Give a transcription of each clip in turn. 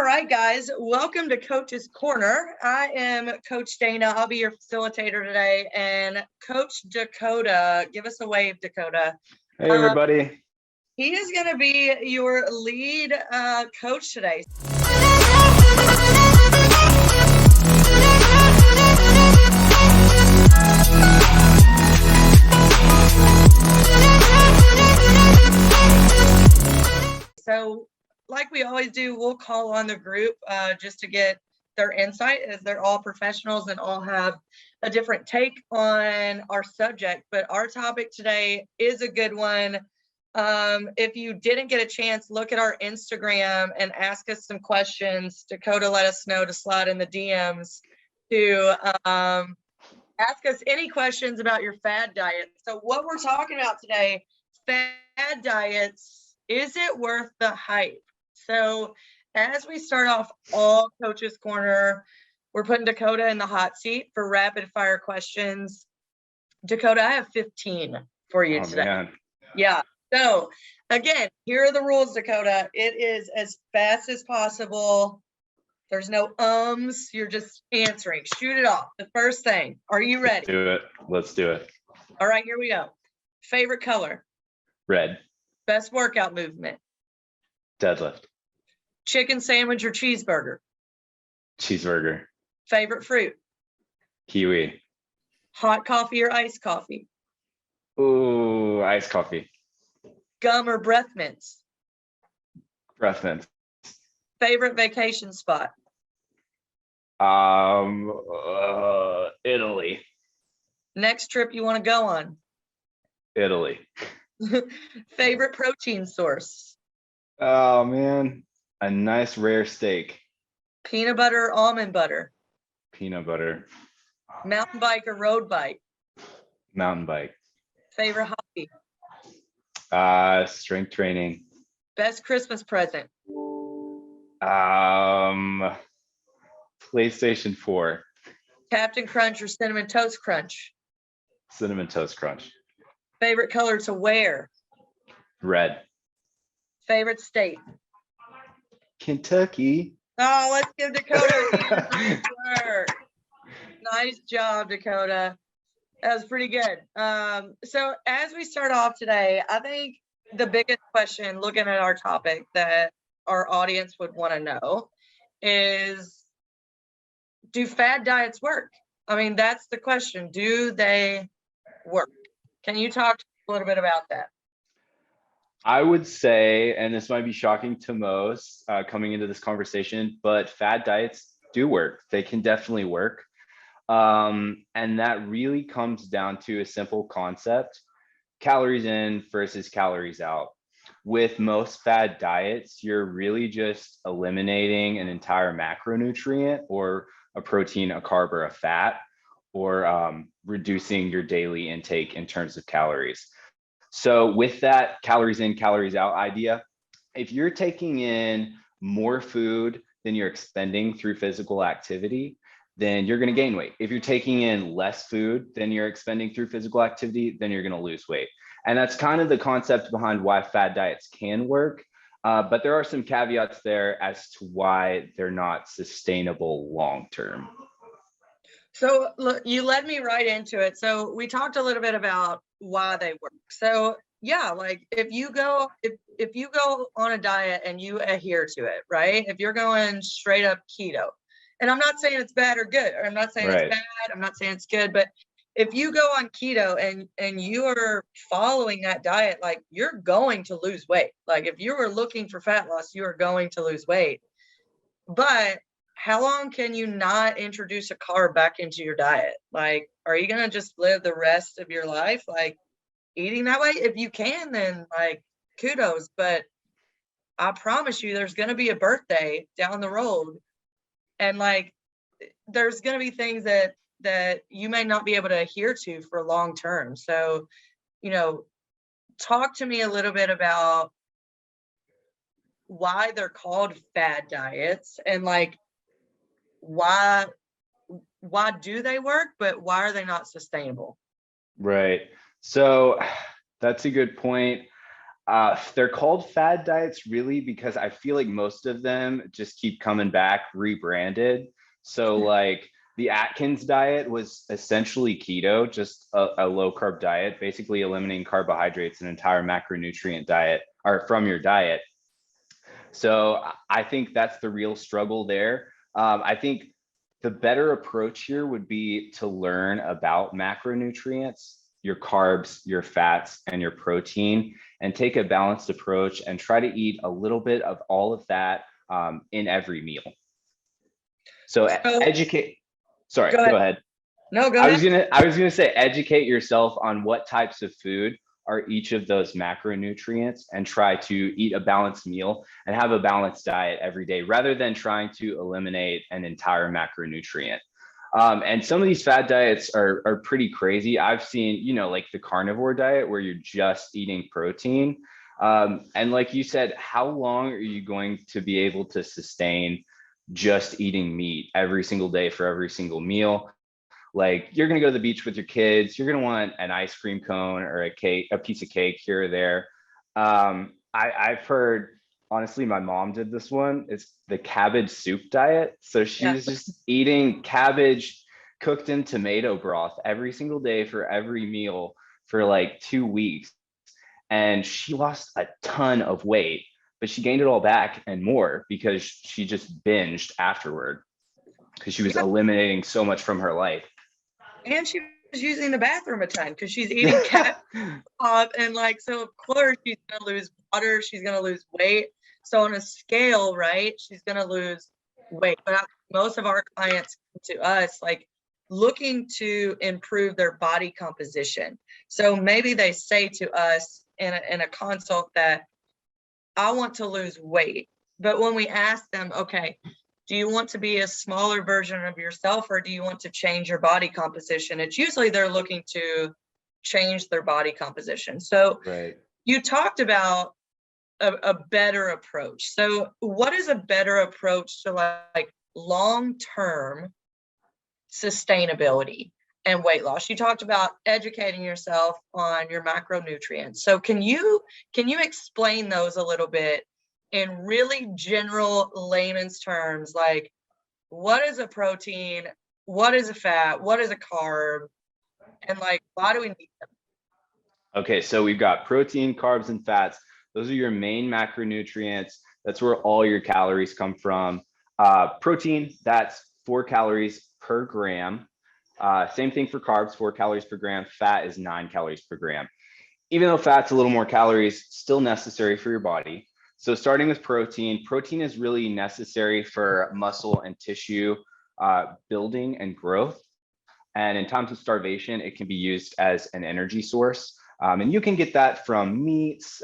All right, guys, welcome to Coach's Corner. I am Coach Dana. I'll be your facilitator today. And Coach Dakota, give us a wave, Dakota. Hey, everybody. He is going to be your lead coach today. So, like we always do, we'll call on the group just to get their insight, as they're all professionals and all have a different take on our subject. But our topic today is a good one. If you didn't get a chance, look at our Instagram and ask us some questions. Dakota let us know to slide in the DMs to ask us any questions about your fad diet. So what we're talking about today, fad diets, is it worth the hype? So as we start off all Coach's Corner, we're putting Dakota in the hot seat for rapid fire questions. Dakota, I have 15 for you today. Man. Yeah. So again, here are the rules, Dakota. It is as fast as possible. There's no ums. You're just answering. Shoot it off. The first thing. Are you ready? Let's do it. All right, here we go. Favorite color? Red. Best workout movement? Deadlift. Chicken sandwich or cheeseburger? Cheeseburger. Favorite fruit? Kiwi. Hot coffee or iced coffee? Ooh, iced coffee. Gum or breath mints? Breath mint. Favorite vacation spot? Italy. Next trip you want to go on? Italy. Favorite protein source? Oh, man. A nice rare steak. Peanut butter or almond butter? Peanut butter. Mountain bike or road bike? Mountain bike. Favorite hobby? Strength training. Best Christmas present? PlayStation 4. Captain Crunch or Cinnamon Toast Crunch? Cinnamon Toast Crunch. Favorite color to wear? Red. Favorite state? Kentucky. Oh, let's give Dakota nice job, Dakota. That was pretty good. So as we start off today, I think the biggest question, looking at our topic, that our audience would want to know is, do fad diets work? I mean, that's the question. Do they work? Can you talk a little bit about that? I would say, and this might be shocking to most coming into this conversation, but fad diets do work. They can definitely work. And that really comes down to a simple concept: calories in versus calories out. With most fad diets, you're really just eliminating an entire macronutrient, or a protein, a carb, or a fat, or reducing your daily intake in terms of calories. So with that calories in, calories out idea, if you're taking in more food than you're expending through physical activity, then you're going to gain weight. If you're taking in less food than you're expending through physical activity, then you're going to lose weight. And that's kind of the concept behind why fad diets can work. But there are some caveats there as to why they're not sustainable long-term. So look, you led me right into it. So we talked a little bit about why they work. So yeah, like if you go on a diet and you adhere to it, right? If you're going straight up keto, and I'm not saying it's bad or good, or I'm not saying it's bad, I'm not saying it's good, but if you go on keto and you are following that diet, like, you're going to lose weight. Like, if you are looking for fat loss, you are going to lose weight. But how long can you not introduce a carb back into your diet? Like, are you going to just live the rest of your life like eating that way? If you can, then like, kudos. But I promise you, there's going to be a birthday down the road, and like, there's going to be things that you may not be able to adhere to for long term. So, talk to me a little bit about why they're called fad diets, and like, why do they work, but why are they not sustainable? Right. So that's a good point. They're called fad diets really because I feel like most of them just keep coming back rebranded. So like the Atkins diet was essentially keto, just a low carb diet, basically eliminating carbohydrates, an entire macronutrient diet or from your diet. So I think that's the real struggle there. I think the better approach here would be to learn about macronutrients, your carbs, your fats, and your protein, and take a balanced approach and try to eat a little bit of all of that in every meal. So So educate. Sorry, go go ahead. ahead. No, go I ahead. was gonna say educate yourself on what types of food are each of those macronutrients and try to eat a balanced meal and have a balanced diet every day rather than trying to eliminate an entire macronutrient. And some of these fad diets are pretty crazy. I've seen, like the carnivore diet where you're just eating protein. And like you said, how long are you going to be able to sustain just eating meat every single day for every single meal? Like you're going to go to the beach with your kids, you're going to want an ice cream cone or a piece of cake here or there. I've heard, honestly, my mom did this one. It's the cabbage soup diet. So Yeah. she's just eating cabbage cooked in tomato broth every single day for every meal for like 2 weeks. And she lost a ton of weight, but she gained it all back and more because she just binged afterward because she was Yeah. eliminating so much from her life. And she was using the bathroom a ton because she's eating cat and like, so of course she's gonna lose water, she's gonna lose weight. So on a scale, right, she's gonna lose weight. But most of our clients come to us like looking to improve their body composition. So maybe they say to us in a consult that I want to lose weight. But when we ask them, okay, do you want to be a smaller version of yourself or do you want to change your body composition? It's usually they're looking to change their body composition. So Right. you talked about a better approach. So what is a better approach to like long-term sustainability and weight loss? You talked about educating yourself on your macronutrients. So can you explain those a little bit in really general layman's terms? Like, what is a protein? What is a fat? What is a carb? And like, why do we need them? Okay, so we've got protein, carbs, and fats. Those are your main macronutrients. That's where all your calories come from. Protein, that's 4 calories per gram. Same thing for carbs, 4 calories per gram. Fat is 9 calories per gram. Even though fat's a little more calories, still necessary for your body. So starting with protein, protein is really necessary for muscle and tissue building and growth. And in times of starvation, it can be used as an energy source. And you can get that from meats,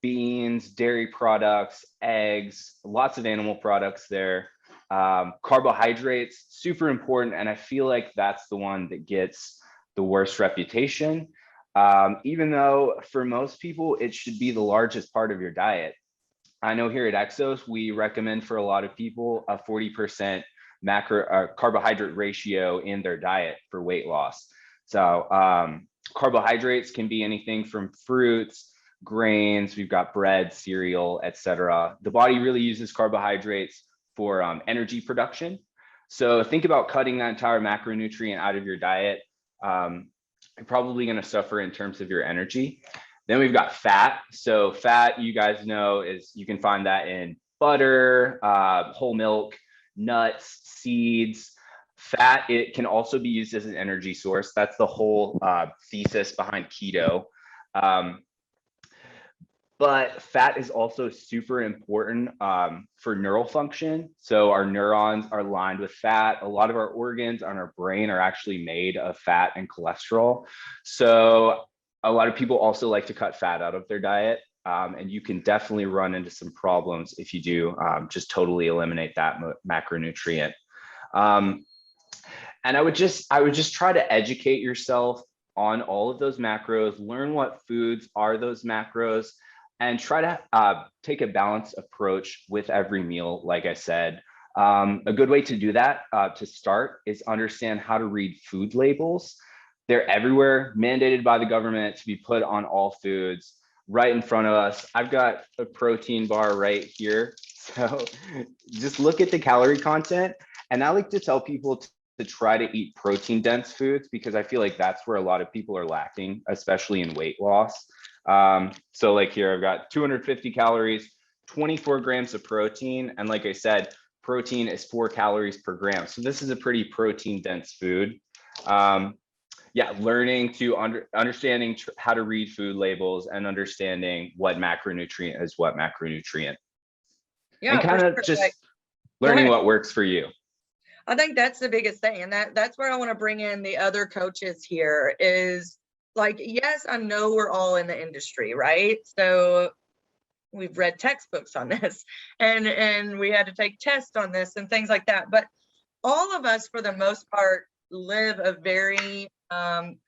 beans, dairy products, eggs, lots of animal products there. Carbohydrates, super important. And I feel like that's the one that gets the worst reputation. Even though for most people, it should be the largest part of your diet. I know here at Exos, we recommend for a lot of people a 40% carbohydrate ratio in their diet for weight loss. So carbohydrates can be anything from fruits, grains, we've got bread, cereal, etc. The body really uses carbohydrates for energy production. So think about cutting that entire macronutrient out of your diet. You're probably going to suffer in terms of your energy. Then we've got fat. So fat, you guys know, is you can find that in butter, whole milk, nuts, seeds. Fat, it can also be used as an energy source. That's the whole thesis behind keto. But fat is also super important for neural function. So our neurons are lined with fat. A lot of our organs on our brain are actually made of fat and cholesterol. So a lot of people also like to cut fat out of their diet. And you can definitely run into some problems if you do just totally eliminate that macronutrient. And I would just try to educate yourself on all of those macros, learn what foods are those macros, and try to take a balanced approach with every meal, like I said. A good way to do that to start is understand how to read food labels. They're everywhere, mandated by the government to be put on all foods right in front of us. I've got a protein bar right here. So just look at the calorie content. And I like to tell people to try to eat protein dense foods, because I feel like that's where a lot of people are lacking, especially in weight loss. So like here, I've got 250 calories, 24 grams of protein. And like I said, protein is 4 calories per gram. So this is a pretty protein dense food. Yeah, learning to understanding how to read food labels and understanding what macronutrient is what macronutrient, Yeah, and for kind of sure. just Like, go learning ahead. what works for you. I think that's the biggest thing. And that's where I want to bring in the other coaches here is like, yes, I know we're all in the industry, right? So we've read textbooks on this and we had to take tests on this and things like that. But all of us, for the most part, live a very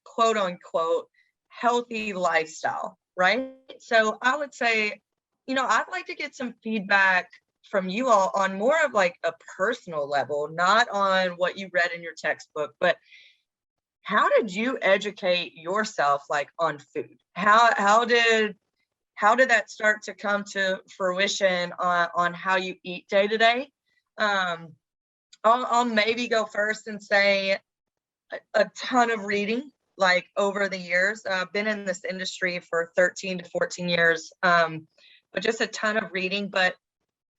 quote unquote healthy lifestyle, right? So I would say, I'd like to get some feedback from you all on more of like a personal level, not on what you read in your textbook, but how did you educate yourself like on food? How did that start to come to fruition on how you eat day to day? I'll maybe go first and say a ton of reading, like over the years. I've been in this industry for 13 to 14 years, but just a ton of reading. But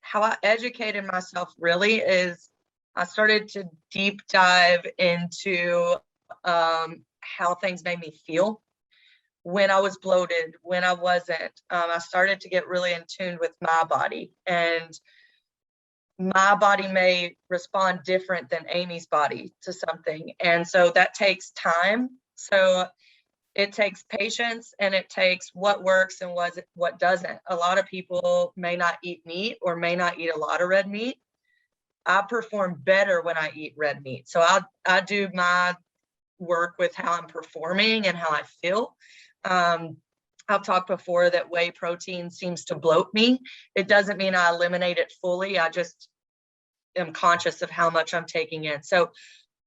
how I educated myself really is I started to deep dive into how things made me feel when I was bloated, when I wasn't. I started to get really in tune with my body, and my body may respond different than Amy's body to something. And so that takes time. So it takes patience, and it takes what works and what doesn't. A lot of people may not eat meat or may not eat a lot of red meat. I perform better when I eat red meat. So I do my work with how I'm performing and how I feel. I've talked before that whey protein seems to bloat me. It doesn't mean I eliminate it fully. I just am conscious of how much I'm taking in. So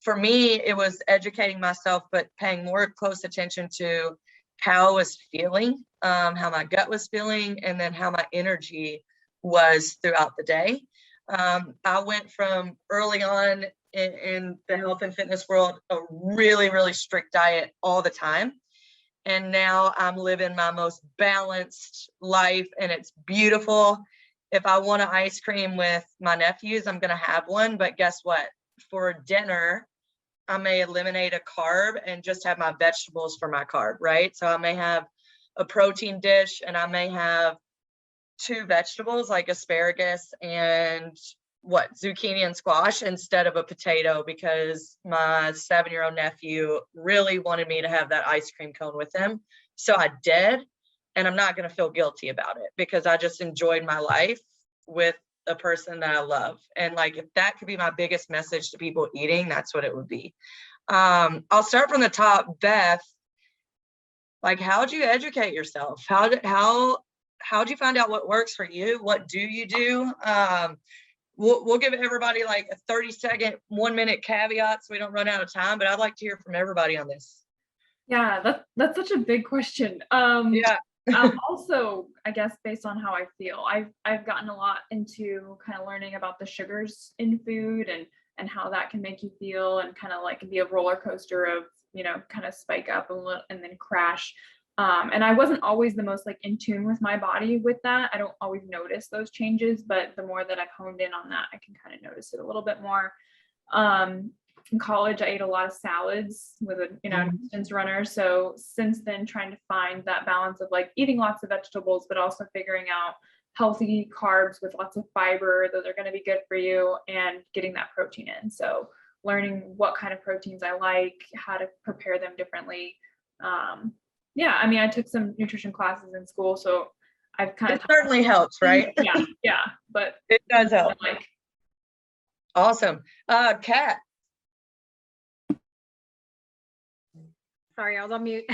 for me, it was educating myself, but paying more close attention to how I was feeling, how my gut was feeling, and then how my energy was throughout the day. I went from early on in the health and fitness world, a really, really strict diet all the time. And now I'm living my most balanced life, and it's beautiful. If I want an ice cream with my nephews, I'm going to have one. But guess what? For dinner, I may eliminate a carb and just have my vegetables for my carb, right? So I may have a protein dish and I may have 2 vegetables like asparagus and zucchini and squash instead of a potato, because my 7-year-old nephew really wanted me to have that ice cream cone with him. So I did, and I'm not going to feel guilty about it because I just enjoyed my life with a person that I love. And like, if that could be my biggest message to people eating, that's what it would be. I'll start from the top. Beth, like, how'd you educate yourself? How'd you find out what works for you? What do you do? We'll give everybody like a 30-second, 1-minute caveat so we don't run out of time, but I'd like to hear from everybody on this. Yeah, that's such a big question. Yeah. Also, I guess based on how I feel, I've gotten a lot into kind of learning about the sugars in food and how that can make you feel, and kind of like be a roller coaster of, kind of spike up and then crash. And I wasn't always the most like in tune with my body with that. I don't always notice those changes, but the more that I've honed in on that, I can kind of notice it a little bit more. In college, I ate a lot of salads with a, distance runner. So since then, trying to find that balance of like eating lots of vegetables, but also figuring out healthy carbs with lots of fiber, those are going to be good for you, and getting that protein in. So learning what kind of proteins I like, how to prepare them differently. Yeah, I mean, I took some nutrition classes in school, so I've kind of certainly helps, right? Yeah, but it does help. Like, awesome. Kat. Sorry, I was on mute.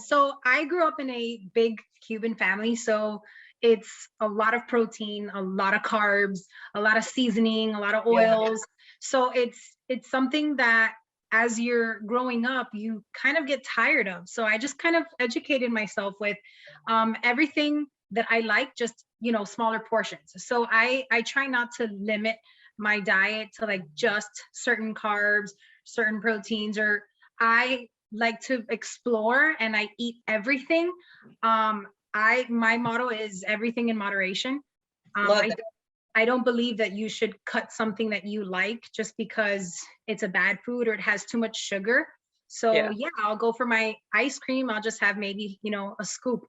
So I grew up in a big Cuban family, so it's a lot of protein, a lot of carbs, a lot of seasoning, a lot of oils. Yeah. So it's something that as you're growing up, you kind of get tired of. So I just kind of educated myself with everything that I like, just, smaller portions. So I try not to limit my diet to like just certain carbs, certain proteins, or I like to explore and I eat everything. My motto is everything in moderation. Love that. I don't believe that you should cut something that you like just because it's a bad food or it has too much sugar. So yeah, I'll go for my ice cream. I'll just have maybe, a scoop.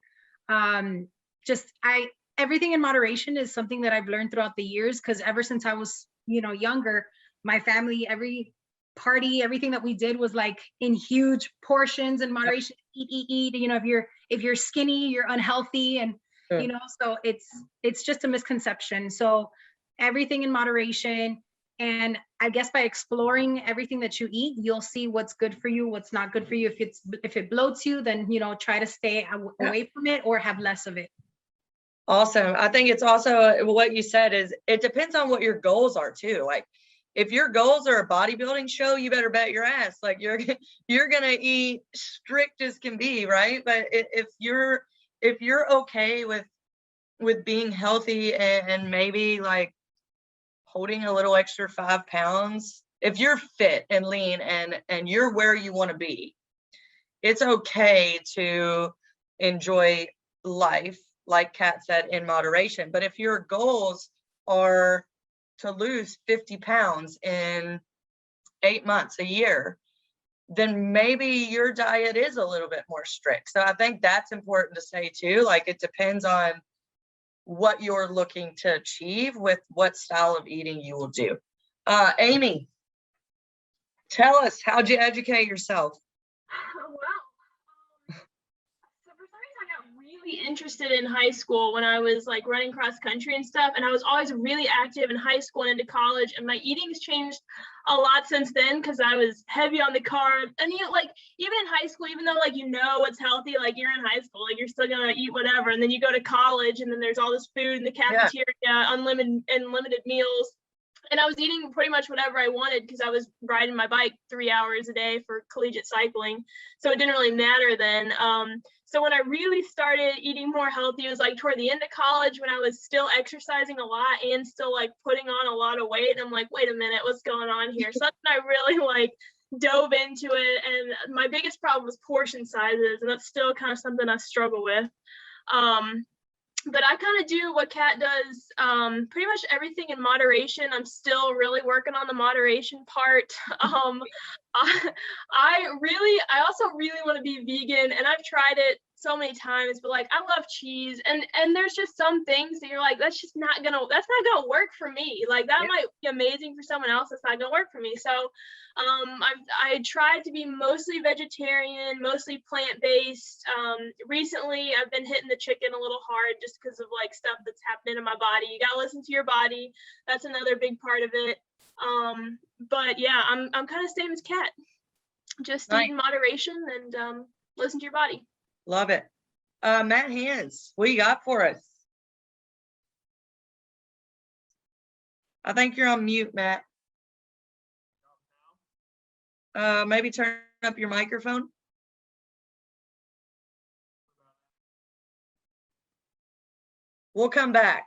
Everything in moderation is something that I've learned throughout the years, because ever since I was, younger, my family, every party, everything that we did was like in huge portions in moderation. Eat. If you're skinny, you're unhealthy, and so it's just a misconception. So everything in moderation. And I guess by exploring everything that you eat, you'll see what's good for you, what's not good for you. If it bloats you, then try to stay away from it or have less of it. Awesome. I think it's also what you said is it depends on what your goals are too. Like if your goals are a bodybuilding show, you better bet your ass like you're gonna eat strict as can be, right? But if you're okay with being healthy and maybe like holding a little extra 5 pounds, if you're fit and lean and you're where you want to be, it's okay to enjoy life, like Kat said, in moderation. But if your goals are to lose 50 pounds in 8 months, a year, then maybe your diet is a little bit more strict. So I think that's important to say too. Like it depends on what you're looking to achieve with what style of eating you will do. Amy, tell us, how'd you educate yourself? So for some reason, I got really interested in high school when I was like running cross country and stuff. And I was always really active in high school and into college. And my eating's changed a lot since then because I was heavy on the carbs. And like even in high school, even though like what's healthy, like you're in high school, like you're still gonna eat whatever. And then you go to college and then there's all this food in the cafeteria, unlimited meals. And I was eating pretty much whatever I wanted because I was riding my bike 3 hours a day for collegiate cycling. So it didn't really matter then. So when I really started eating more healthy, it was like toward the end of college when I was still exercising a lot and still like putting on a lot of weight. And I'm like, wait a minute, what's going on here? So that's when I really like dove into it. And my biggest problem was portion sizes. And that's still kind of something I struggle with. But I kind of do what Kat does, pretty much everything in moderation. I'm still really working on the moderation part. I also really want to be vegan, and I've tried it so many times, but like I love cheese, and there's just some things that you're like, that's not gonna work for me. Like that might be amazing for someone else, that's not gonna work for me. So I tried to be mostly vegetarian, mostly plant-based. Recently I've been hitting the chicken a little hard just because of like stuff that's happening in my body. You gotta listen to your body. That's another big part of it. But yeah, I'm kind of same as Kat. Just eat in moderation and listen to your body. Love it. Matt Hands, what you got for us? I think you're on mute, Matt. Maybe turn up your microphone. We'll come back.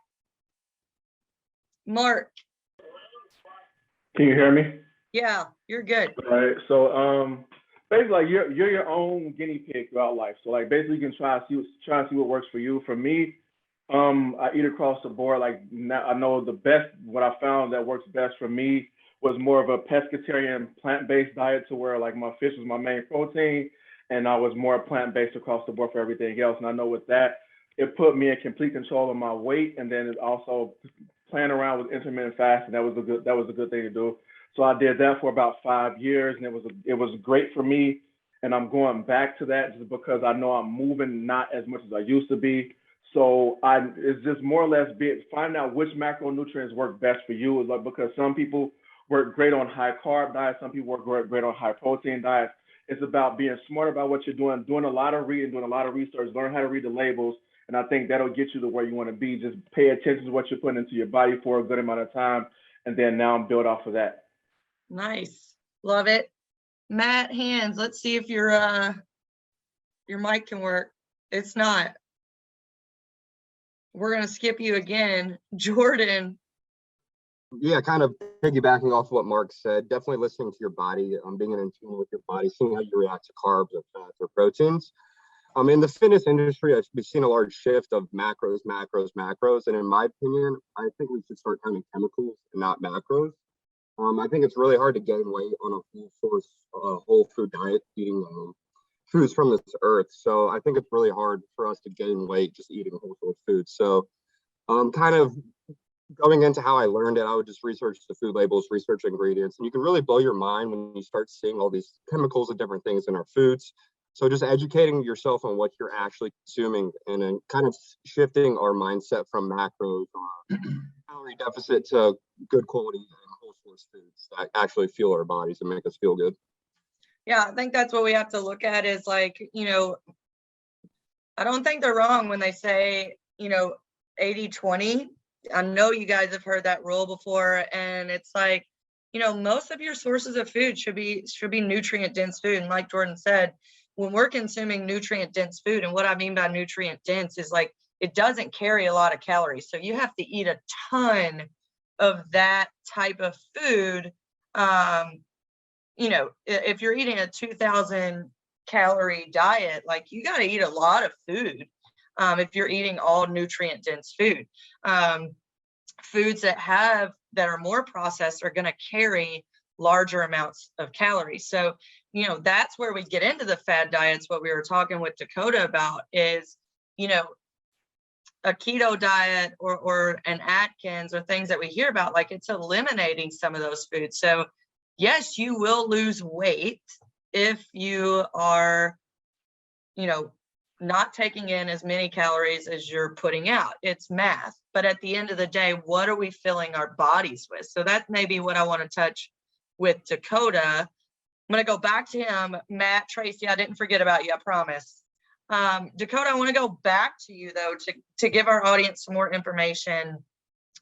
Mark. Can you hear me? Yeah, you're good. All right. So basically like you're your own guinea pig throughout life. So like basically you can try and see what works for you. For me, I eat across the board. Like now I know what I found that works best for me was more of a pescatarian plant-based diet, to where like my fish was my main protein and I was more plant-based across the board for everything else. And I know with that, it put me in complete control of my weight. And then it also playing around with intermittent fasting. That was a good thing to do. So I did that for about 5 years, and it was great for me. And I'm going back to that just because I know I'm moving not as much as I used to be. So it's just more or less finding out which macronutrients work best for you. Like, because some people work great on high carb diets, some people work great on high protein diets. It's about being smart about what you're doing a lot of reading, doing a lot of research, learn how to read the labels. And I think that'll get you to where you want to be. Just pay attention to what you're putting into your body for a good amount of time. And then now build off of that. Nice. Love it. Matt hands. Let's see if your mic can work. It's not. We're gonna skip you again. Jordan. Yeah, kind of piggybacking off what Mark said, definitely listening to your body, being in tune with your body, seeing how you react to carbs or fats or proteins. In the fitness industry, we've seen a large shift of macros. And in my opinion, I think we should start counting chemicals and not macros. I think it's really hard to gain weight on a full source, whole food diet, eating foods from this earth. So I think it's really hard for us to gain weight just eating whole source foods. So kind of going into how I learned it, I would just research the food labels, research ingredients, and you can really blow your mind when you start seeing all these chemicals and different things in our foods. So just educating yourself on what you're actually consuming and then kind of shifting our mindset from macros or calorie deficit to good quality and whole source foods that actually fuel our bodies and make us feel good. Yeah, I think that's what we have to look at is like, I don't think they're wrong when they say, 80-20. I know you guys have heard that rule before, and it's like, most of your sources of food should be nutrient dense food. And like Jordan said, when we're consuming nutrient dense food, and what I mean by nutrient dense is like, it doesn't carry a lot of calories. So you have to eat a ton of that type of food. If you're eating a 2,000 calorie diet, like you got to eat a lot of food. If you're eating all nutrient dense food, foods that are more processed are going to carry larger amounts of calories. So, that's where we get into the fad diets. What we were talking with Dakota about is, a keto diet or an Atkins or things that we hear about, like it's eliminating some of those foods. So yes, you will lose weight if you are, not taking in as many calories as you're putting out. It's math. But at the end of the day, what are we filling our bodies with? So that's maybe what I want to touch with Dakota. I'm going to go back to him. Matt, Tracy, I didn't forget about you, I promise. Dakota, I want to go back to you though, to give our audience some more information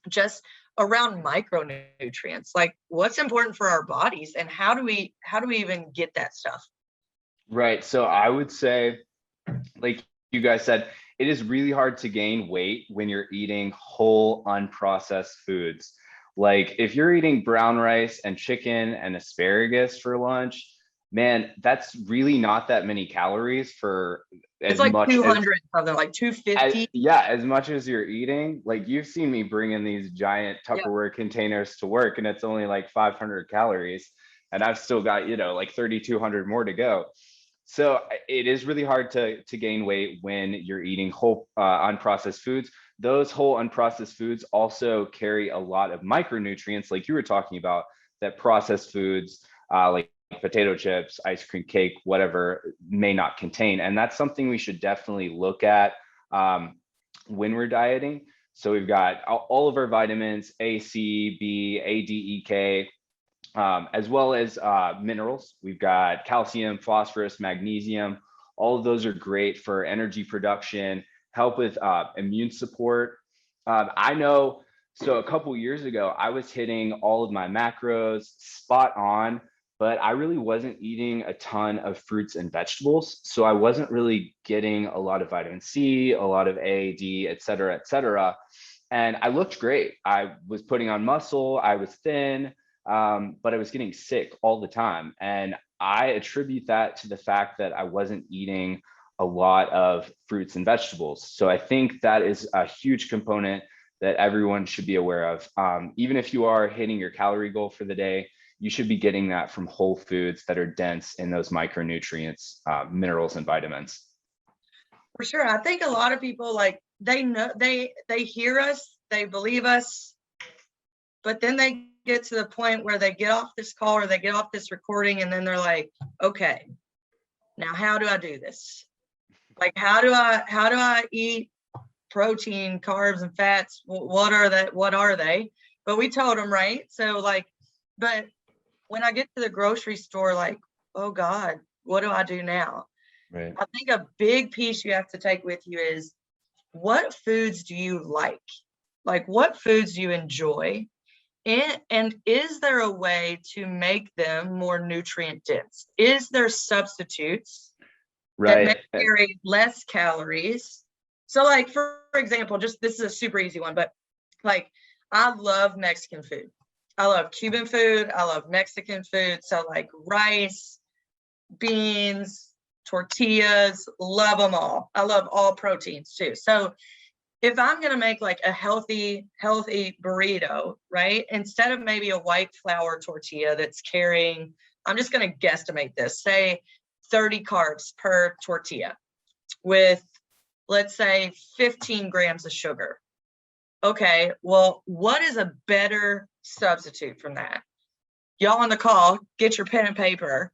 just around micronutrients, like what's important for our bodies and how do we even get that stuff? Right. So I would say, like you guys said, it is really hard to gain weight when you're eating whole unprocessed foods. Like if you're eating brown rice and chicken and asparagus for lunch, man, that's really not that many calories for it's like 200 something, like 250. As much as you're eating. Like you've seen me bring in these giant Tupperware containers to work and it's only like 500 calories and I've still got, like 3,200 more to go. So it is really hard to gain weight when you're eating whole unprocessed foods. Those whole unprocessed foods also carry a lot of micronutrients, like you were talking about, that processed foods like potato chips, ice cream, cake, whatever, may not contain. And that's something we should definitely look at when we're dieting. So we've got all of our vitamins, A, C, B, A, D, E, K, as well as minerals. We've got calcium, phosphorus, magnesium. All of those are great for energy production, help with immune support. I know, so a couple years ago, I was hitting all of my macros spot on, but I really wasn't eating a ton of fruits and vegetables. So I wasn't really getting a lot of vitamin C, a lot of A, D, et cetera, et cetera. And I looked great. I was putting on muscle, I was thin, but I was getting sick all the time. And I attribute that to the fact that I wasn't eating a lot of fruits and vegetables. So I think that is a huge component that everyone should be aware of. Even if you are hitting your calorie goal for the day, you should be getting that from whole foods that are dense in those micronutrients, minerals, and vitamins. For sure. I think a lot of people, like, they know, they hear us, they believe us, but then they get to the point where they get off this call or they get off this recording and then they're like, okay, now how do I do this? Like, how do I eat protein, carbs, and fats? What are they? But we told them, right? So like, but when I get to the grocery store, like, oh God, what do I do now? Right. I think a big piece you have to take with you is, what foods do you like? Like, what foods do you enjoy? And is there a way to make them more nutrient dense? Is there substitutes that may carry less calories? So like, for example, just this is a super easy one, but like, I love Mexican food. I love Cuban food. I love Mexican food. So like rice, beans, tortillas, love them all. I love all proteins too. So if I'm going to make like a healthy burrito, right? Instead of maybe a white flour tortilla that's carrying, I'm just going to guesstimate this, say 30 carbs per tortilla with, let's say, 15 grams of sugar. Okay, well, what is a better substitute from that? Y'all on the call, get your pen and paper.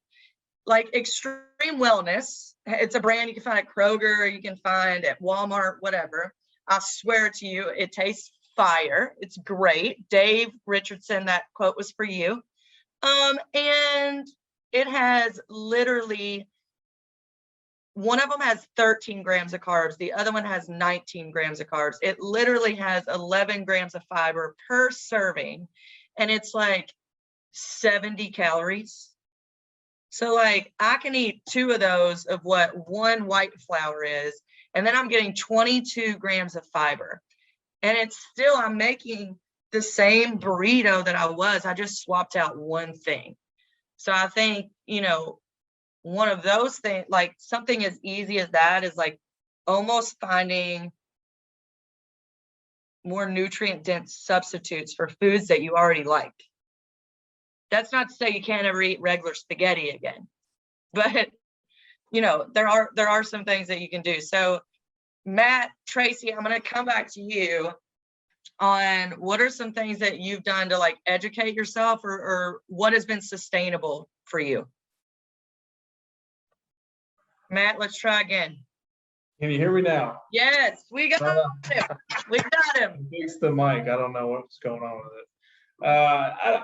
Like Extreme Wellness, it's a brand you can find at Kroger, you can find at Walmart, whatever. I swear to you, it tastes fire. It's great. Dave Richardson, that quote was for you. And it has literally, one of them has 13 grams of carbs. The other one has 19 grams of carbs. It literally has 11 grams of fiber per serving. And it's like 70 calories. So like I can eat 2 of those of what one white flour is, and then I'm getting 22 grams of fiber. And it's still, I'm making the same burrito that I just swapped out one thing. So I think, you know, one of those things, like something as easy as that is like almost finding more nutrient dense substitutes for foods that you already like. That's not to say you can't ever eat regular spaghetti again, but you know, there are some things that you can do. So Matt, Tracy, I'm going to come back to you on what are some things that you've done to like educate yourself, or what has been sustainable for you? Matt, let's try again. Can you hear me now? Yes, we got him. We got him. Fix the mic. I don't know what's going on with it.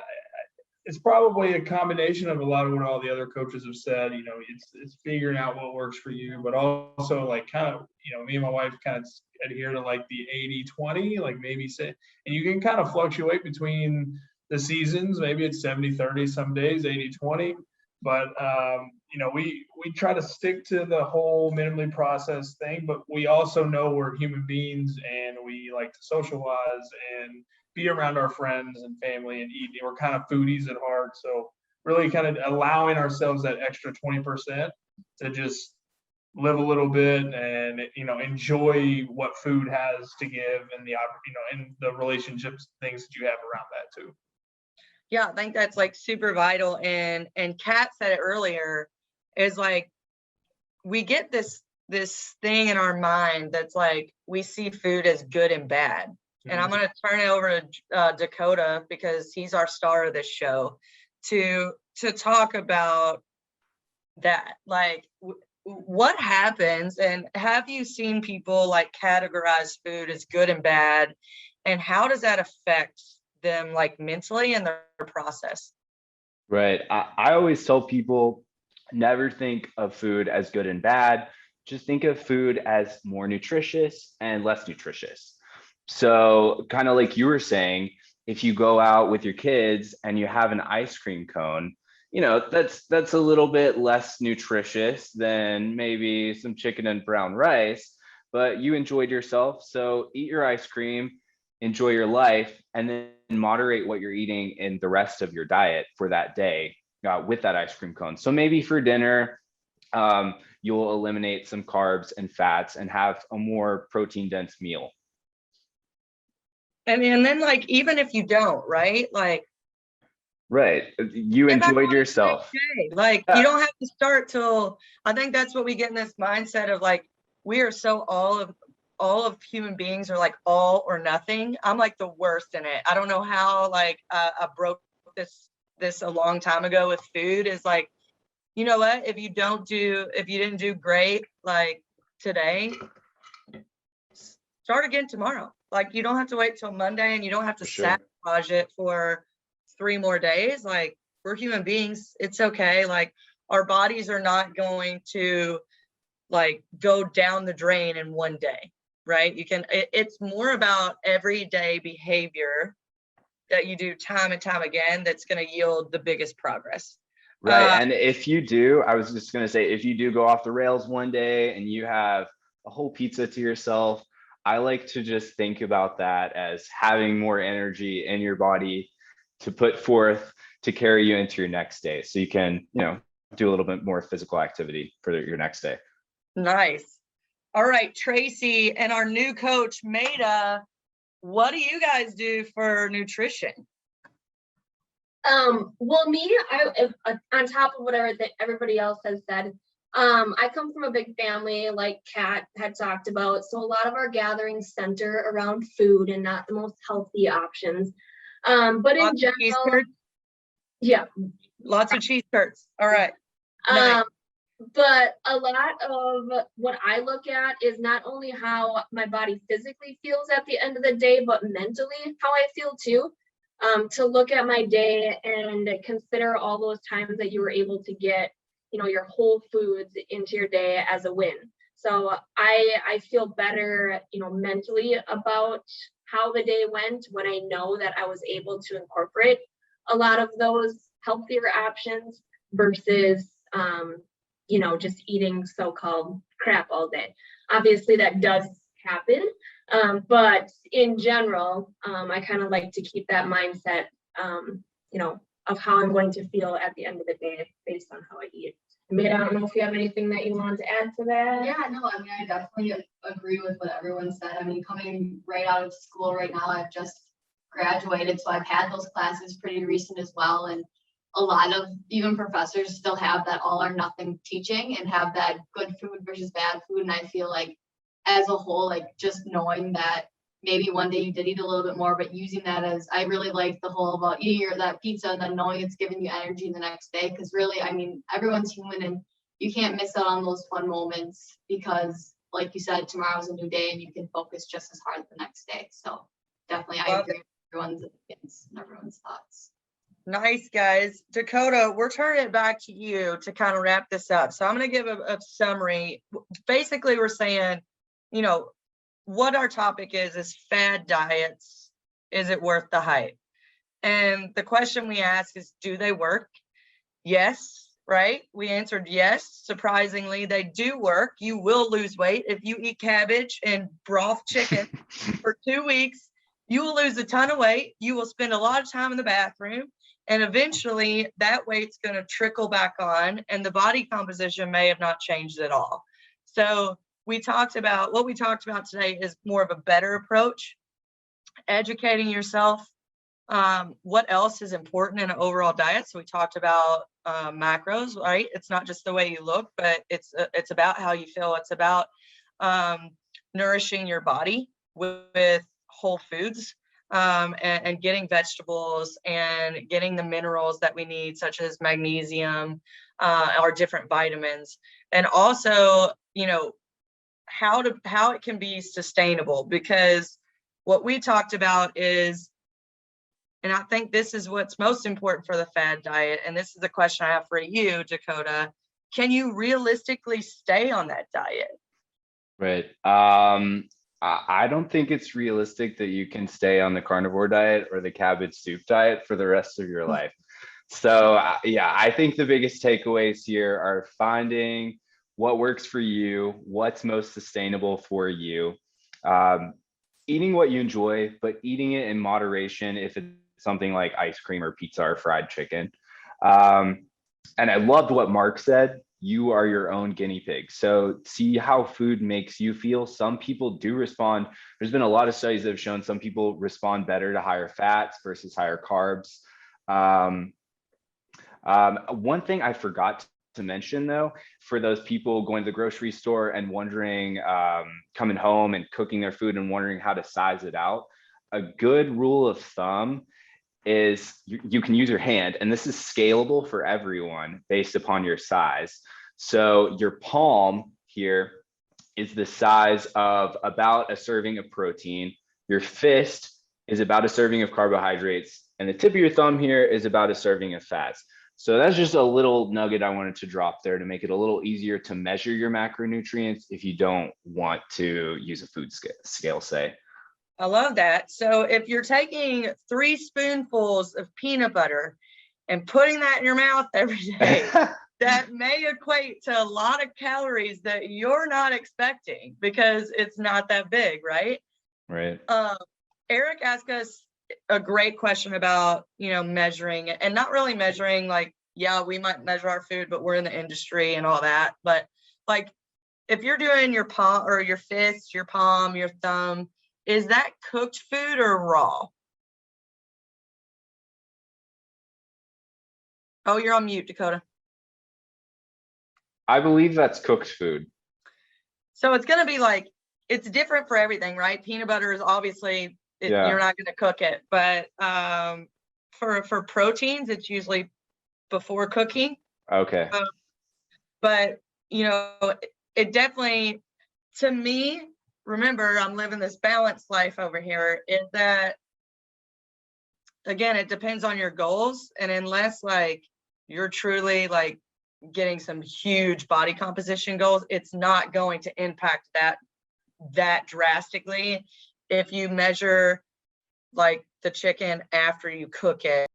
It's probably a combination of a lot of what all the other coaches have said. You know, it's figuring out what works for you, but also like kind of, you know, me and my wife kind of adhere to like the 80-20, like maybe say, and you can kind of fluctuate between the seasons. Maybe it's 70-30 some days, 80-20. But, you know, we try to stick to the whole minimally processed thing, but we also know we're human beings and we like to socialize and be around our friends and family and eat. We're kind of foodies at heart. So really kind of allowing ourselves that extra 20% to just live a little bit and, you know, enjoy what food has to give and the, you know, and the relationships, things that you have around that too. Yeah, I think that's like super vital. And Kat said it earlier, is like we get this thing in our mind that's like we see food as good and bad. Mm-hmm. And I'm going to turn it over to Dakota, because he's our star of this show, to talk about that. Like what happens, and have you seen people like categorize food as good and bad, and how does that affect them like mentally and their process? Right. I always tell people, never think of food as good and bad. Just think of food as more nutritious and less nutritious. So kind of like you were saying, if you go out with your kids and you have an ice cream cone, you know, that's a little bit less nutritious than maybe some chicken and brown rice, but you enjoyed yourself. So eat your ice cream, enjoy your life, and then moderate what you're eating in the rest of your diet for that day with that ice cream cone. So maybe for dinner, you'll eliminate some carbs and fats and have a more protein dense meal. And then like, even if you don't, right? Like, right. You enjoyed yourself. Like, yeah. You don't have to start till, I think that's what we get in this mindset of like, we are so all of human beings are like all or nothing. I'm like the worst in it. I don't know how, like, I broke this a long time ago with food, is like, you know what, if you didn't do great, like today, start again tomorrow. Like, you don't have to wait till Monday, and you don't have to sabotage it for 3 more days. Like, we're human beings. It's okay. Like, our bodies are not going to like go down the drain in one day, right? It's more about everyday behavior that you do time and time again that's going to yield the biggest progress. Right. And if you do, I was just going to say, if you do go off the rails one day and you have a whole pizza to yourself, I like to just think about that as having more energy in your body to put forth to carry you into your next day. So you can, do a little bit more physical activity for your next day. Nice. All right, Tracy and our new coach, Maida, what do you guys do for nutrition? Well, me, on top of whatever everybody else has said, I come from a big family, like Kat had talked about. So a lot of our gatherings center around food and not the most healthy options. But in general, yeah, lots of cheese curds. All right. Nice. But a lot of what I look at is not only how my body physically feels at the end of the day, but mentally how I feel too. To look at my day and consider all those times that you were able to get, your whole foods into your day as a win. So I feel better, mentally about how the day went when I know that I was able to incorporate a lot of those healthier options versus, just eating so-called crap all day. Obviously that does happen. But in general, I kind of like to keep that mindset, of how I'm going to feel at the end of the day based on how I eat. I don't know if you have anything that you want to add to that. Yeah, no, I definitely agree with what everyone said. Coming right out of school right now, I've just graduated, so I've had those classes pretty recent as well. And a lot of even professors still have that all or nothing teaching and have that good food versus bad food. And I feel like as a whole, like just knowing that maybe one day you did eat a little bit more, but using that as, I really like the whole about eating that pizza and then knowing it's giving you energy the next day. Because really, everyone's human and you can't miss out on those fun moments because like you said, tomorrow's a new day and you can focus just as hard the next day. So definitely I agree with everyone's opinions and everyone's thoughts. Nice, guys. Dakota, we're turning it back to you to kind of wrap this up. So I'm going to give a summary. Basically, we're saying, what our topic is fad diets. Is it worth the hype? And the question we ask is, do they work? Yes, right? We answered yes. Surprisingly, they do work. You will lose weight if you eat cabbage and broth chicken for 2 weeks. You will lose a ton of weight. You will spend a lot of time in the bathroom. And eventually that weight's going to trickle back on and the body composition may have not changed at all. So what we talked about today is more of a better approach, educating yourself. What else is important in an overall diet? So we talked about macros, right? It's not just the way you look, but it's about how you feel. It's about nourishing your body with whole foods. And getting vegetables and getting the minerals that we need, such as magnesium, or different vitamins, and also, how it can be sustainable. Because what we talked about is, and I think this is what's most important for the fad diet, and this is the question I have for you, Dakota, can you realistically stay on that diet? Right. I don't think it's realistic that you can stay on the carnivore diet or the cabbage soup diet for the rest of your life. So yeah, I think the biggest takeaways here are finding what works for you, what's most sustainable for you, eating what you enjoy, but eating it in moderation if it's something like ice cream or pizza or fried chicken. And I loved what Mark said. You are your own guinea pig. So see how food makes you feel. Some people do respond. There's been a lot of studies that have shown some people respond better to higher fats versus higher carbs. One thing I forgot to mention though, for those people going to the grocery store and wondering, coming home and cooking their food and wondering how to size it out, a good rule of thumb is you can use your hand, and this is scalable for everyone based upon your size. So your palm here is the size of about a serving of protein. Your fist is about a serving of carbohydrates, and the tip of your thumb here is about a serving of fats. So that's just a little nugget I wanted to drop there to make it a little easier to measure your macronutrients if you don't want to use a food scale, say. I love that. So if you're taking 3 spoonfuls of peanut butter and putting that in your mouth every day, that may equate to a lot of calories that you're not expecting because it's not that big, right? Right. Eric asked us a great question about, measuring it, and not really measuring, like, yeah, we might measure our food, but we're in the industry and all that. But like, if you're doing your palm or your fist, your palm, your thumb, is that cooked food or raw? Oh, you're on mute, Dakota. I believe that's cooked food. So it's going to be like, it's different for everything, right? Peanut butter is obviously, Yeah. you're not going to cook it, but for proteins, it's usually before cooking. Okay. But, it definitely, to me, remember, I'm living this balanced life over here, is that, again, it depends on your goals. And unless like you're truly like getting some huge body composition goals, it's not going to impact that drastically if you measure like the chicken after you cook it